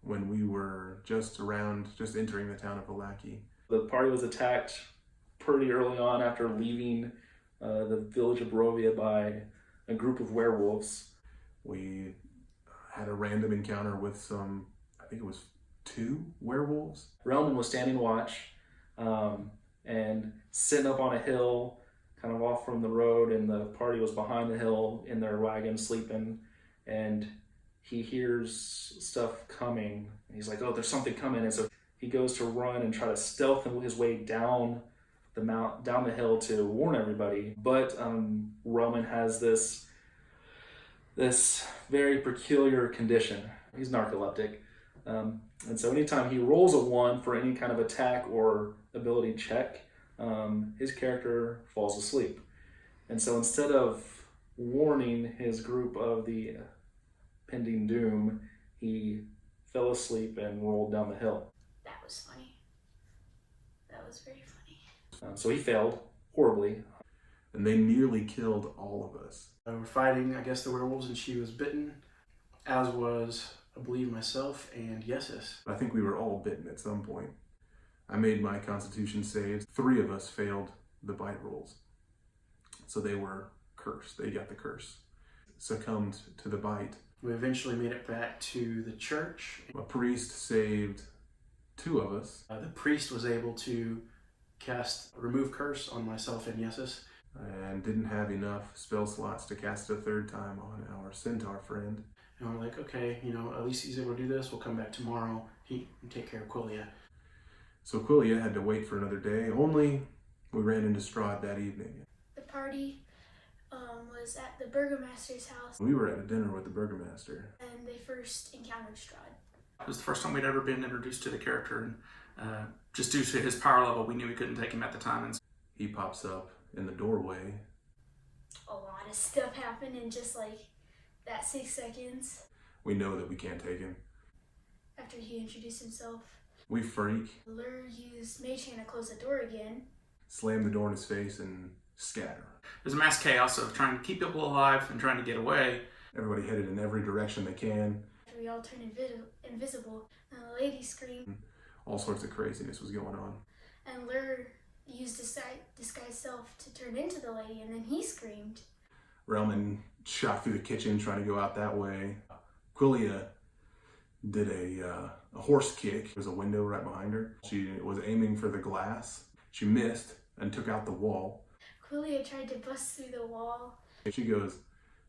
when we were just entering the town of Valaki. The party was attacked pretty early on after leaving the village of Barovia by a group of werewolves. We had a random encounter with I think it was 2 werewolves. Relman was standing watch and sitting up on a hill kind of off from the road, and the party was behind the hill in their wagon sleeping, and he hears stuff coming. He's like, oh, there's something coming. And so he goes to run and try to stealth his way down the hill to warn everybody. But Relman has this very peculiar condition. He's narcoleptic. And so anytime he rolls a 1 for any kind of attack or ability check, his character falls asleep. And so instead of warning his group of the pending doom, he fell asleep and rolled down the hill. That was funny. That was very funny. So he failed horribly. And they nearly killed all of us. We're fighting, I guess, the werewolves, and she was bitten, as was, I believe, myself and Yesus. I think we were all bitten at some point. I made my constitution saves. 3 of us failed the bite rolls. So they were cursed. They got the curse. Succumbed to the bite. We eventually made it back to the church. A priest saved 2 of us. The priest was able to cast Remove Curse on myself and Yesus. And didn't have enough spell slots to cast it a 3rd time on our centaur friend. And we're like, okay, at least he's able to do this. We'll come back tomorrow. He can take care of Quilia. So Quilia had to wait for another day. Only we ran into Strahd that evening. The party was at the burgomaster's house. We were at a dinner with the burgomaster. And they first encountered Strahd. It was the first time we'd ever been introduced to the character, and just due to his power level, we knew we couldn't take him at the time. And he pops up in the doorway. A lot of stuff happened in just like that 6 seconds. We know that we can't take him. After he introduced himself, We freak. Lur used Mage Hand to close the door again. Slam the door in his face and scatter. there's a mass chaos of trying to keep people alive and trying to get away. Everybody headed in every direction they can. After we all turned invisible, and the lady screamed. All sorts of craziness was going on. And Lur used disguise self to turn into the lady, and then he screamed. Relman shot through the kitchen trying to go out that way. Quilia did a horse kick. There was a window right behind her. She was aiming for the glass. She missed and took out the wall. Quilia tried to bust through the wall. She goes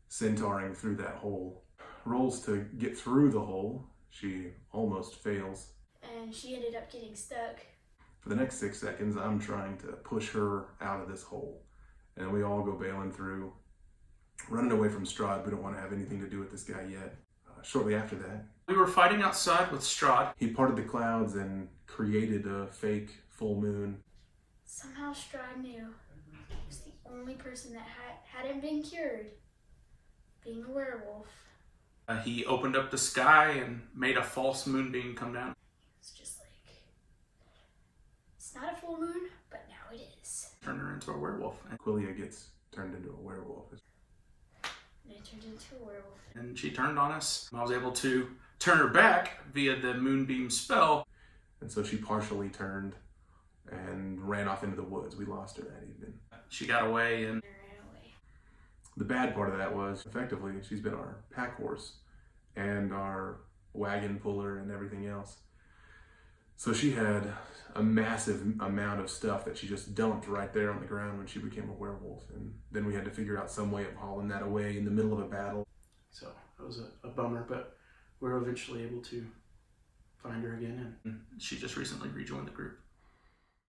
centauring through that hole. Rolls to get through the hole. She almost fails. And she ended up getting stuck. For the next 6 seconds, I'm trying to push her out of this hole. And we all go bailing through, running away from Strahd. We don't want to have anything to do with this guy yet. Shortly after that, We were fighting outside with Strahd. he parted the clouds and created a fake full moon. Somehow Strahd knew he was the only person that hadn't been cured, being a werewolf. He opened up the sky and made a false moonbeam come down. It's just like, it's not a full moon, but now it is. Turned her into a werewolf. Quilia gets turned into a werewolf. And it turned into a werewolf. And she turned on us. I was able to turn her back via the moonbeam spell. And so she partially turned and ran off into the woods. We lost her that evening. She got away, and And ran away. The bad part of that was, effectively, she's been our pack horse and our wagon puller and everything else. So she had a massive amount of stuff that she just dumped right there on the ground when she became a werewolf. And then we had to figure out some way of hauling that away in the middle of a battle. So it was a bummer, but we were eventually able to find her again. she just recently rejoined the group.